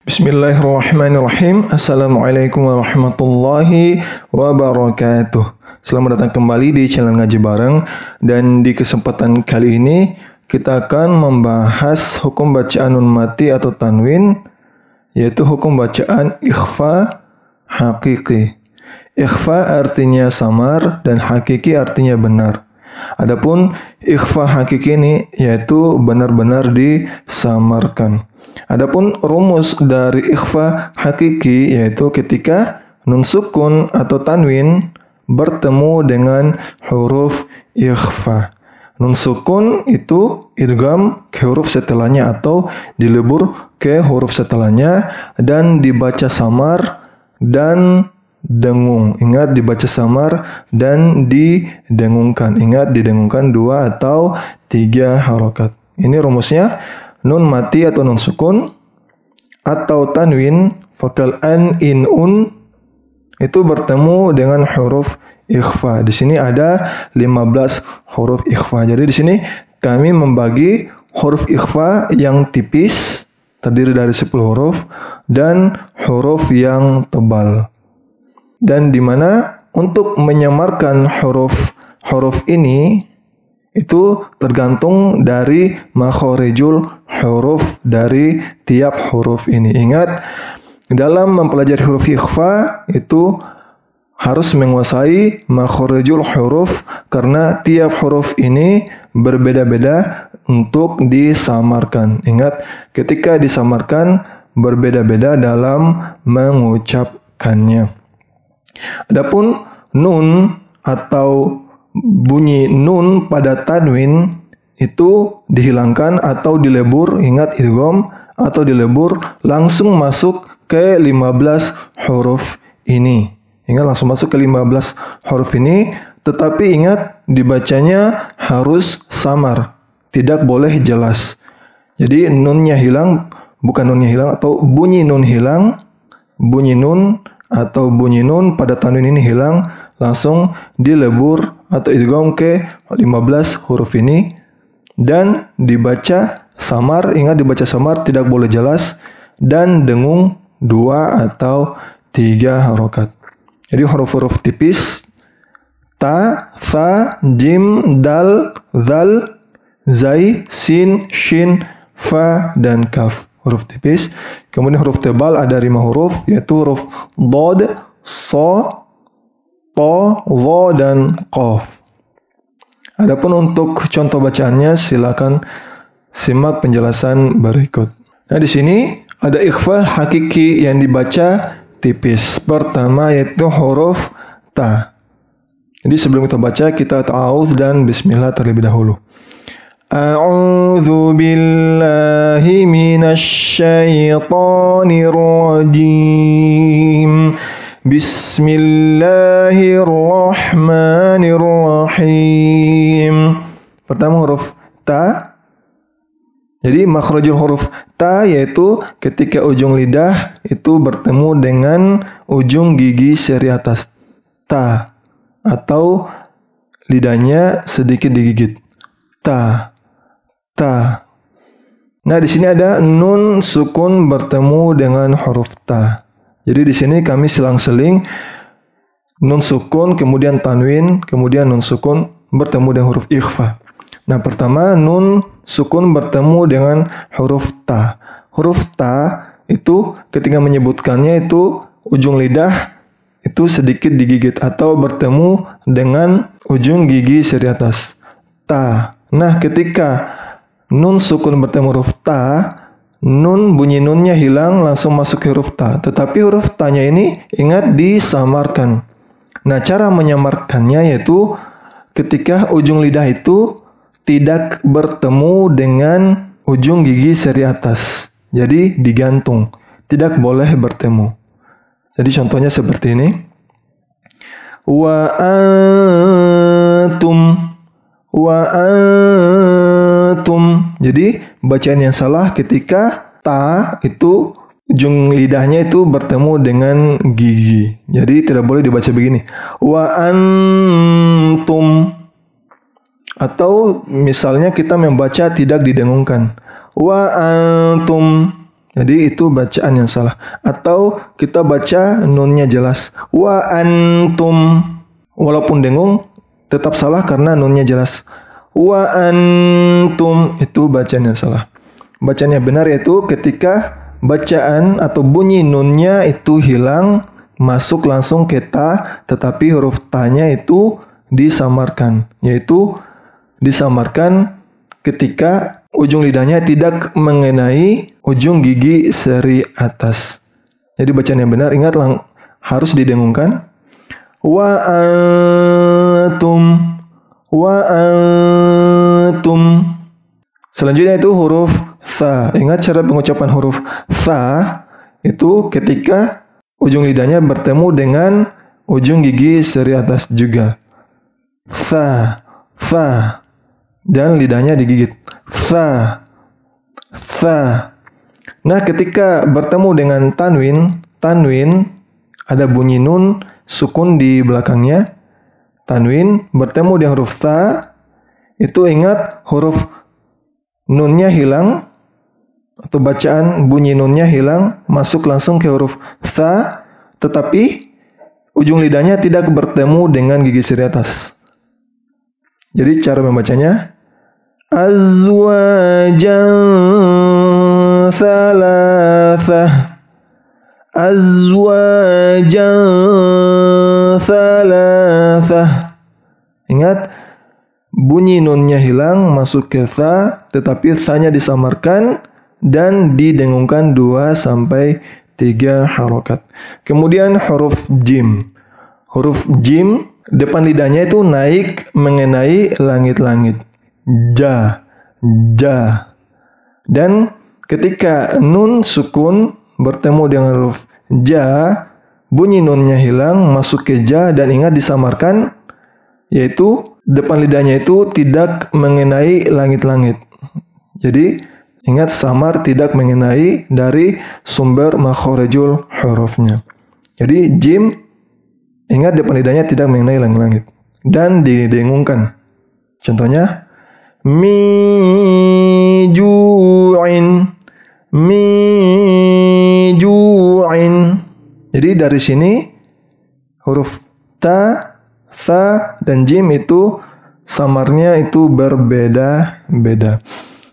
Bismillahirrahmanirrahim. Assalamualaikum warahmatullahi wabarakatuh. Selamat datang kembali di channel Ngaji Bareng. Dan di kesempatan kali ini kita akan membahas hukum bacaan nun mati atau tanwin, yaitu hukum bacaan ikhfa hakiki. Ikhfa artinya samar dan hakiki artinya benar. Adapun ikhfa hakiki ini yaitu benar-benar disamarkan. Adapun rumus dari ikhfa hakiki yaitu ketika nun sukun atau tanwin bertemu dengan huruf ikhfa. Nun sukun itu idgham ke huruf setelahnya atau dilebur ke huruf setelahnya dan dibaca samar dan dengung. Ingat, dibaca samar dan didengungkan. Ingat, didengungkan 2 atau 3 harokat. Ini rumusnya. Nun mati atau nun sukun atau tanwin fakal an in un itu bertemu dengan huruf ikhfa. Di sini ada 15 huruf ikhfa. Jadi di sini kami membagi huruf ikhfa yang tipis terdiri dari 10 huruf dan huruf yang tebal. Dan di mana untuk menyamarkan huruf ini itu tergantung dari makhorijul huruf dari tiap huruf ini. Ingat, dalam mempelajari huruf ikhfa itu harus menguasai makhorijul huruf karena tiap huruf ini berbeda-beda untuk disamarkan. Ingat, ketika disamarkan berbeda-beda dalam mengucapkannya. Adapun nun atau bunyi nun pada tanwin itu dihilangkan atau dilebur. Ingat, idgham atau dilebur langsung masuk ke 15 huruf ini. Ingat, langsung masuk ke 15 huruf ini, tetapi ingat dibacanya harus samar, tidak boleh jelas. Jadi nunnya hilang, bukan nunnya hilang atau bunyi nun hilang, bunyi nun atau bunyi nun pada tanwin ini hilang, langsung dilebur atau idgham ke 15 huruf ini dan dibaca samar. Ingat, dibaca samar, tidak boleh jelas, dan dengung 2 atau 3 harokat. Jadi huruf-huruf tipis ta, tha, jim, dal, zal, zai, sin, shin, fa, dan kaf. Huruf tipis. Kemudian huruf tebal ada 5 huruf, yaitu huruf dod, so, to, wo, dan qaf. Adapun untuk contoh bacaannya silakan simak penjelasan berikut. Nah, di sini ada ikhfa hakiki yang dibaca tipis. Pertama yaitu huruf ta. Jadi sebelum kita baca, kita ta'awudz dan bismillah terlebih dahulu. A'udzu billahi minasy syaithanir rajim. Bismillahirrahmanirrahim. Pertama huruf ta. Jadi makhrajul huruf ta yaitu ketika ujung lidah itu bertemu dengan ujung gigi seri atas ta atau lidahnya sedikit digigit. Ta, ta. Nah, di sini ada nun sukun bertemu dengan huruf ta. Jadi di sini kami selang-seling nun sukun, kemudian tanwin, kemudian nun sukun bertemu dengan huruf ikhfa. Nah, pertama nun sukun bertemu dengan huruf ta. Huruf ta itu ketika menyebutkannya itu ujung lidah itu sedikit digigit atau bertemu dengan ujung gigi seri atas. Ta. Nah, ketika nun sukun bertemu huruf ta, nun bunyi nunnya hilang langsung masuk ke huruf ta. Tetapi huruf ta-nya ini ingat disamarkan. Nah, cara menyamarkannya yaitu ketika ujung lidah itu tidak bertemu dengan ujung gigi seri atas. Jadi digantung, tidak boleh bertemu. Jadi contohnya seperti ini. Wa antum, wa antum. Jadi bacaan yang salah ketika ta itu ujung lidahnya itu bertemu dengan gigi. Jadi tidak boleh dibaca begini. Wa antum. Atau misalnya kita membaca tidak didengungkan. Wa antum Jadi itu bacaan yang salah. Atau kita baca nunnya jelas. Wa antum. Walaupun dengung tetap salah karena nunnya jelas. Wa antum, itu bacaan yang salah. Bacaan yang benar yaitu ketika bacaan atau bunyi nunnya itu hilang, masuk langsung ke ta, tetapi huruf ta-nya itu disamarkan, yaitu disamarkan ketika ujung lidahnya tidak mengenai ujung gigi seri atas. Jadi bacaan yang benar, ingat harus didengungkan. Wa antum, wa antum. Selanjutnya itu huruf tha. Ingat cara pengucapan huruf tha itu ketika ujung lidahnya bertemu dengan ujung gigi seri atas juga. Tha, tha. Dan lidahnya digigit. Tha, tha. Nah, ketika bertemu dengan tanwin, tanwin ada bunyi nun sukun di belakangnya. Tanwin bertemu dengan huruf tha, itu ingat huruf nunnya hilang atau bacaan bunyi nunnya hilang, masuk langsung ke huruf tha, tetapi ujung lidahnya tidak bertemu dengan gigi seri atas. Jadi cara membacanya azwajan thalathah, azwajan thalathah. Ingat, bunyi nunnya hilang, masuk ke tha, tetapi tha-nya disamarkan dan didengungkan 2-3 harokat. Kemudian huruf jim. Huruf jim, depan lidahnya itu naik mengenai langit-langit. Ja, ja. Dan ketika nun sukun bertemu dengan huruf ja, bunyi nunnya hilang, masuk ke ja, dan ingat disamarkan, yaitu depan lidahnya itu tidak mengenai langit-langit. Jadi ingat samar tidak mengenai dari sumber makhorijul hurufnya. Jadi jim, ingat depan lidahnya tidak mengenai langit-langit dan didengungkan. Contohnya mi ju'in, mi ju'in. Jadi dari sini huruf ta, tha, dan jim itu samarnya itu berbeda-beda.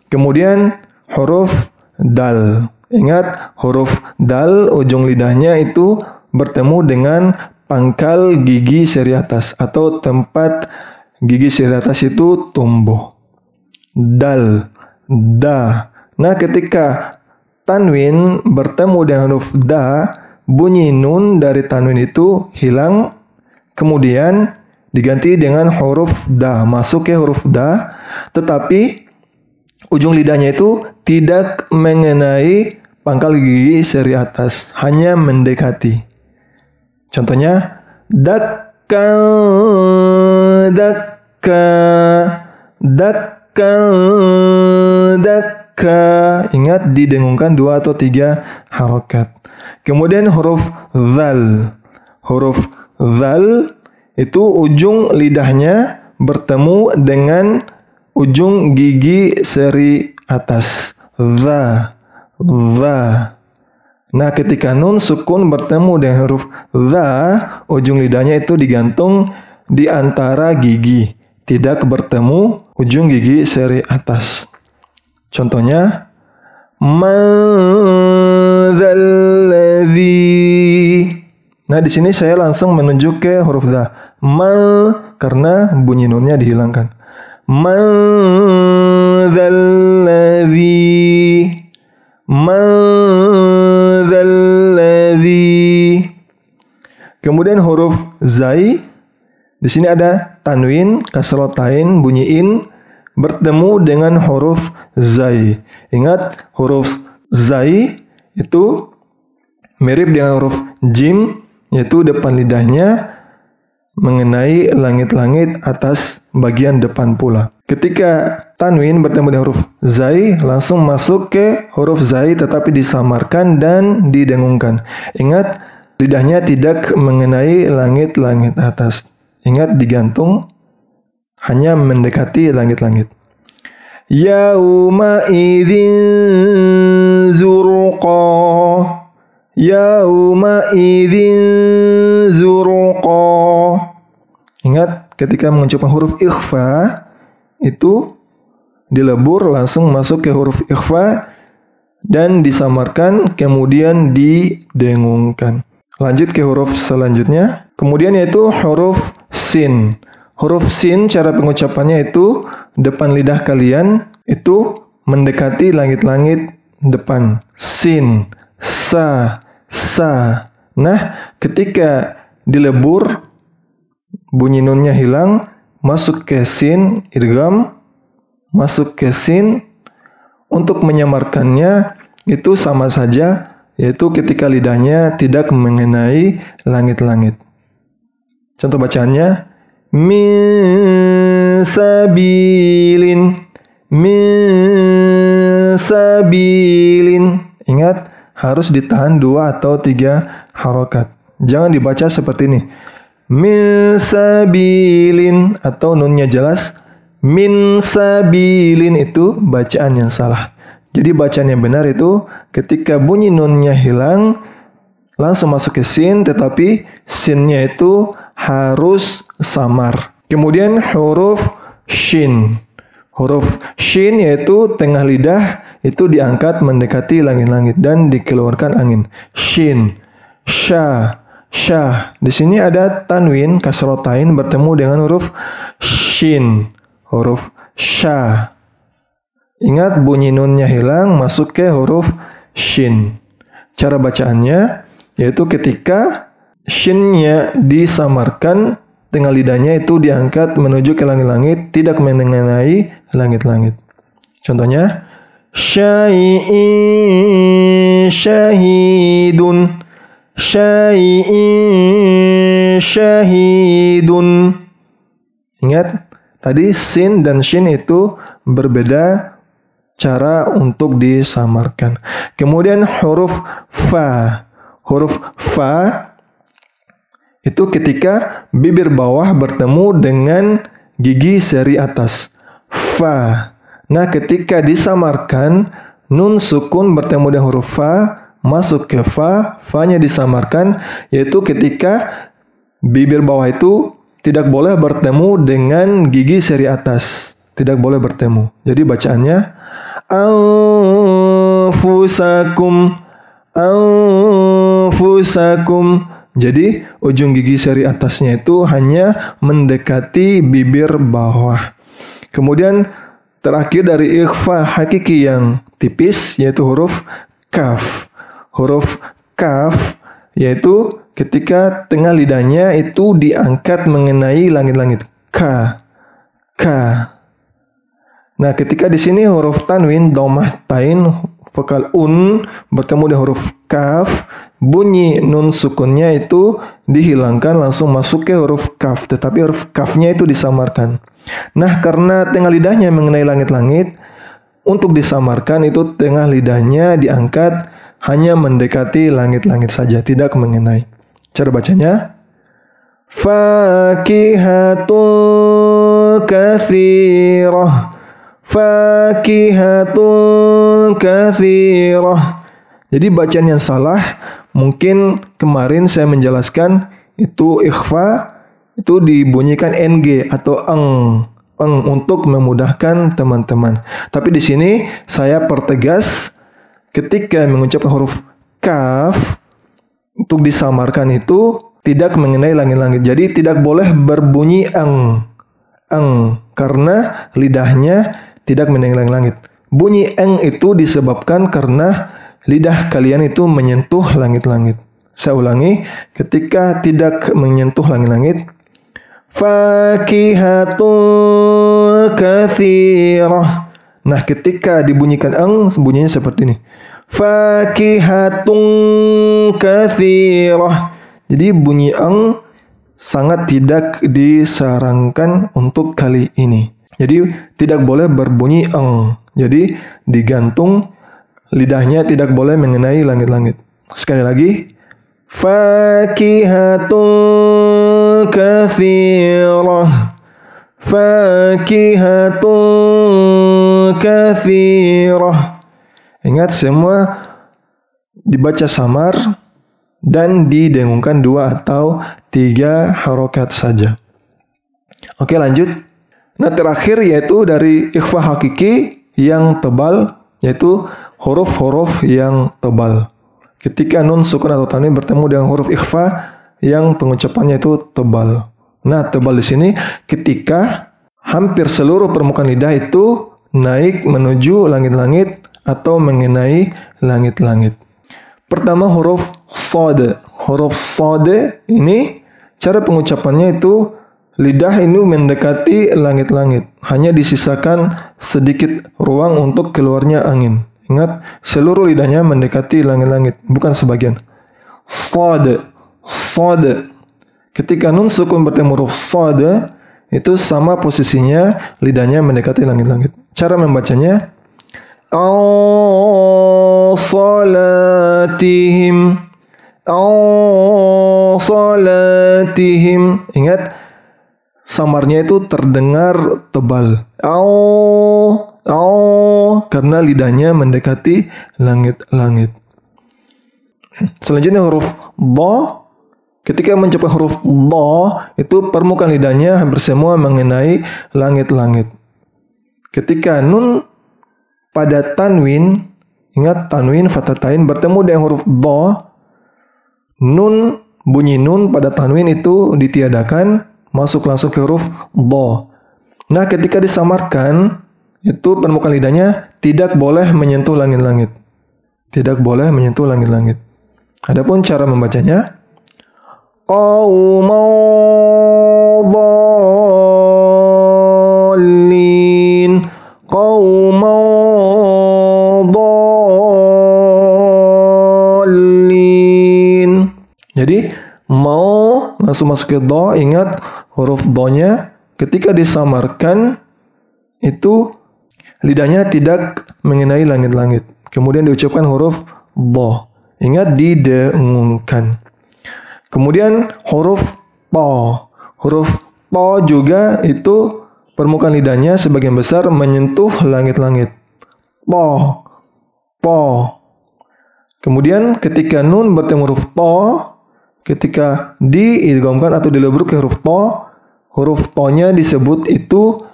Kemudian huruf dal. Ingat, huruf dal ujung lidahnya itu bertemu dengan pangkal gigi seri atas atau tempat gigi seri atas itu tumbuh. Dal, da. Nah, ketika tanwin bertemu dengan huruf da, bunyi nun dari tanwin itu hilang, kemudian diganti dengan huruf da, masuk ke huruf da, tetapi ujung lidahnya itu tidak mengenai pangkal gigi seri atas, hanya mendekati. Contohnya dakka, dakka, dakka, dakka. Ingat didengungkan 2-3 harokat. Kemudian huruf zal. Huruf zal itu ujung lidahnya bertemu dengan ujung gigi seri atas. Za, za. Nah, ketika nun sukun bertemu dengan huruf za, ujung lidahnya itu digantung di antara gigi, tidak bertemu ujung gigi seri atas. Contohnya madzalladzi. Nah, di sini saya langsung menuju ke huruf za. Karena bunyi nunnya dihilangkan. Madzalladzi, madzalladzi. Kemudian huruf zai. Di sini ada tanwin, kasrotain, bunyiin bertemu dengan huruf zai. Ingat, huruf zai itu mirip dengan huruf jim, yaitu depan lidahnya mengenai langit-langit atas bagian depan pula. Ketika tanwin bertemu dengan huruf zai, langsung masuk ke huruf zai tetapi disamarkan dan didengungkan. Ingat, lidahnya tidak mengenai langit-langit atas. Ingat, digantung, hanya mendekati langit-langit. Yauma idzin zurqa. Yauma idzin zurqa. Ingat ketika mengucapkan huruf ikhfa itu dilebur langsung masuk ke huruf ikhfa dan disamarkan kemudian didengungkan. Lanjut ke huruf selanjutnya. Kemudian yaitu huruf sin. Huruf sin cara pengucapannya itu depan lidah kalian itu mendekati langit-langit depan. Sin, sa, sa. Nah, ketika dilebur bunyi nunnya hilang, masuk ke sin, idgham, masuk ke sin. Untuk menyamarkannya itu sama saja, yaitu ketika lidahnya tidak mengenai langit-langit. Contoh bacaannya, min sabilin, min sabilin. Ingat, harus ditahan 2 atau 3 harokat. Jangan dibaca seperti ini. Min sabilin atau nunnya jelas. Min sabilin itu bacaan yang salah. Jadi bacaan yang benar itu ketika bunyi nunnya hilang langsung masuk ke sin, tetapi sinnya itu harus samar. Kemudian huruf shin. Huruf shin yaitu tengah lidah itu diangkat mendekati langit-langit dan dikeluarkan angin. Shin, sha, syah. Di sini ada tanwin kasrotain bertemu dengan huruf shin. Huruf sha. Ingat bunyi nunnya hilang masuk ke huruf shin. Cara bacaannya yaitu ketika shinnya disamarkan, tengah lidahnya itu diangkat menuju ke langit-langit, tidak mengenai langit-langit. Contohnya, syai'in syahidun, syai'in syahidun. Ingat, tadi sin dan shin itu berbeda cara untuk disamarkan. Kemudian huruf fa. Huruf fa itu ketika bibir bawah bertemu dengan gigi seri atas. Fa. Nah, ketika disamarkan, nun sukun bertemu dengan huruf fa, masuk ke fa, fa-nya disamarkan, yaitu ketika bibir bawah itu tidak boleh bertemu dengan gigi seri atas. Tidak boleh bertemu. Jadi bacaannya anfusakum, anfusakum. Jadi ujung gigi seri atasnya itu hanya mendekati bibir bawah. Kemudian terakhir dari ikhfa hakiki yang tipis yaitu huruf kaf. Huruf kaf yaitu ketika tengah lidahnya itu diangkat mengenai langit-langit. Ka, ka. Nah, ketika di sini huruf tanwin dhammah tain vokal un bertemu dengan huruf kaf, bunyi nun sukunnya itu dihilangkan langsung masuk ke huruf kaf, tetapi huruf kafnya itu disamarkan. Nah, karena tengah lidahnya mengenai langit-langit, untuk disamarkan itu tengah lidahnya diangkat hanya mendekati langit-langit saja, tidak mengenai. Cara bacanya fakihatun katsirah, fakihatun katsirah. Jadi bacaan yang salah, mungkin kemarin saya menjelaskan itu ikhfa itu dibunyikan ng atau eng untuk memudahkan teman-teman. Tapi di sini saya pertegas ketika mengucapkan huruf kaf untuk disamarkan itu tidak mengenai langit-langit. Jadi tidak boleh berbunyi eng karena lidahnya tidak mengenai langit-langit. Bunyi eng itu disebabkan karena lidah kalian itu menyentuh langit-langit. Saya ulangi, ketika tidak menyentuh langit-langit, fakihatun katsirah. Nah, ketika dibunyikan eng, bunyinya seperti ini. Fakihatun katsirah. Jadi bunyi eng sangat tidak disarankan untuk kali ini. Jadi tidak boleh berbunyi eng. Jadi digantung, lidahnya tidak boleh mengenai langit-langit. Sekali lagi, fakihatun katsirah, fakihatun katsirah. Ingat, semua dibaca samar dan didengungkan 2 atau 3 harokat saja. Oke, lanjut. Nah, terakhir yaitu dari ikhfa hakiki yang tebal, yaitu huruf-huruf yang tebal. Ketika nun, sukun atau tanwin bertemu dengan huruf ikhfa yang pengucapannya itu tebal. Nah, tebal di sini ketika hampir seluruh permukaan lidah itu naik menuju langit-langit atau mengenai langit-langit. Pertama, huruf shad. Huruf shad ini cara pengucapannya itu lidah ini mendekati langit-langit. Hanya disisakan sedikit ruang untuk keluarnya angin. Ingat, seluruh lidahnya mendekati langit-langit, bukan sebagian. Shad. Shad. Ketika nun sukun bertemu huruf shad, itu sama posisinya lidahnya mendekati langit-langit. Cara membacanya, salatihim. Salatihim. Ingat, samarnya itu terdengar tebal. Karena lidahnya mendekati langit-langit. Selanjutnya huruf ba. Ketika mencapai huruf ba, itu permukaan lidahnya hampir semua mengenai langit-langit. Ketika nun pada tanwin, ingat tanwin fathatain bertemu dengan huruf ba, nun, bunyi nun pada tanwin itu ditiadakan, masuk langsung ke huruf ba. Nah, ketika disamarkan, itu permukaan lidahnya tidak boleh menyentuh langit-langit. Tidak boleh menyentuh langit-langit. Adapun cara membacanya, qaumadallin. Qaumadallin. Jadi, mau langsung masuk ke do. Ingat, huruf do-nya ketika disamarkan itu lidahnya tidak mengenai langit-langit. Kemudian diucapkan huruf do. Ingat, didengungkan. Kemudian huruf po. Huruf po juga itu permukaan lidahnya sebagian besar menyentuh langit-langit. Po. Po. Kemudian ketika nun bertemu huruf po, ketika diidghamkan atau dileburkan ke huruf to-nya disebut itu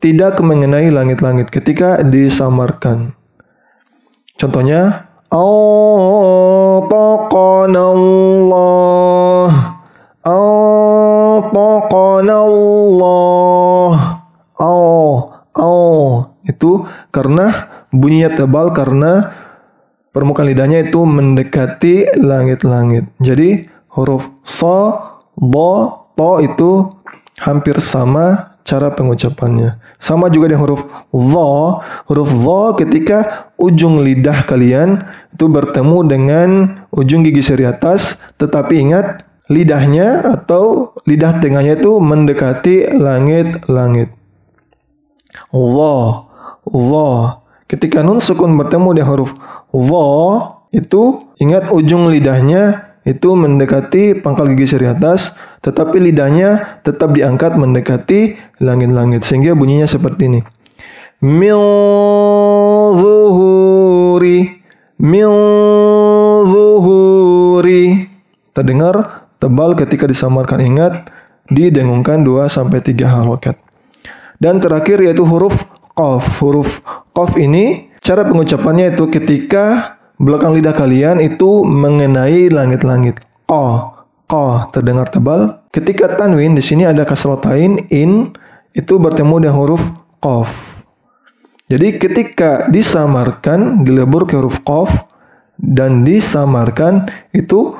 tidak mengenai langit-langit ketika disamarkan. Contohnya, Ataqanallah. Itu karena bunyinya tebal karena permukaan lidahnya itu mendekati langit-langit. Jadi huruf so, bo, to itu hampir sama cara pengucapannya. Sama juga dengan huruf dha. Huruf dha ketika ujung lidah kalian itu bertemu dengan ujung gigi seri atas, tetapi ingat lidahnya atau lidah tengahnya itu mendekati langit-langit. Dha, dha. Ketika nun sukun bertemu dengan huruf dha, itu ingat ujung lidahnya itu mendekati pangkal gigi seri atas, tetapi lidahnya tetap diangkat mendekati langit-langit, sehingga bunyinya seperti ini. Min zuhuri, min zuhuri. Terdengar tebal ketika disamarkan. Ingat, didengungkan 2-3 harokat. Dan terakhir yaitu huruf qaf. Huruf qaf ini cara pengucapannya itu ketika belakang lidah kalian itu mengenai langit-langit. Qa terdengar tebal. Ketika tanwin di sini ada kasratain in itu bertemu dengan huruf qaf. Jadi ketika disamarkan dilebur ke huruf qaf dan disamarkan itu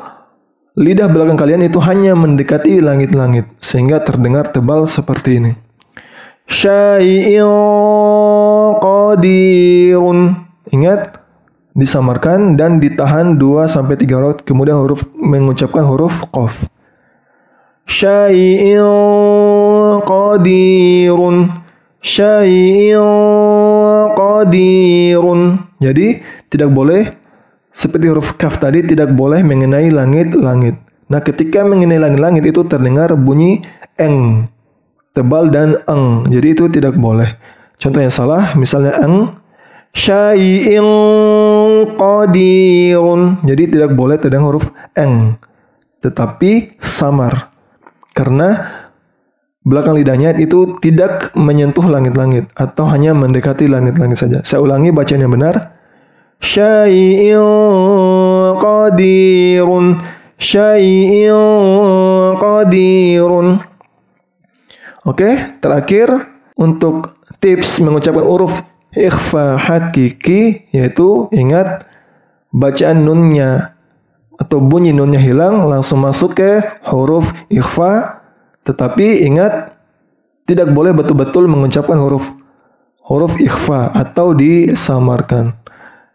lidah belakang kalian itu hanya mendekati langit-langit sehingga terdengar tebal seperti ini. Syai'in qadirun. Ingat, disamarkan dan ditahan 2-3 harokat, kemudian mengucapkan huruf qaf. Syai'in qadirun. Syai'in qadirun. Jadi tidak boleh seperti huruf kaf tadi, tidak boleh mengenai langit-langit. Nah, ketika mengenai langit-langit itu terdengar bunyi eng, tebal dan eng. Jadi itu tidak boleh. Contoh yang salah, misalnya syai'in qadirun. Jadi tidak boleh dengan huruf tetapi samar. Karena belakang lidahnya itu tidak menyentuh langit-langit atau hanya mendekati langit-langit saja. Saya ulangi bacaan yang benar. Syai'in qadirun. Syai'in qadirun. Oke, terakhir untuk tips mengucapkan huruf ikhfa hakiki, yaitu ingat bacaan nunnya atau bunyi nunnya hilang, langsung masuk ke huruf ikhfa, tetapi ingat tidak boleh betul-betul mengucapkan huruf ikhfa atau disamarkan.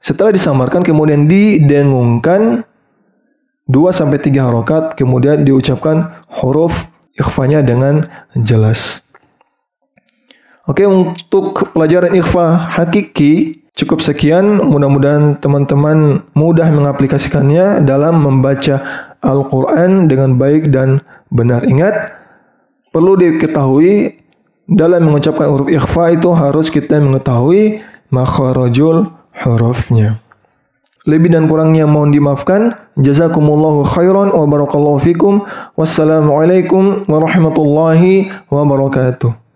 Setelah disamarkan kemudian didengungkan 2-3 harokat, kemudian diucapkan huruf ikhfanya dengan jelas. Oke, untuk pelajaran ikhfa hakiki cukup sekian. Mudah-mudahan teman-teman mudah mengaplikasikannya dalam membaca Al-Quran dengan baik dan benar. Ingat, perlu diketahui dalam mengucapkan huruf ikhfa itu harus kita mengetahui makharajul hurufnya. Lebih dan kurangnya mohon dimaafkan. Jazakumullahu khairan wa barakallahu fikum. Wassalamualaikum warahmatullahi wabarakatuh.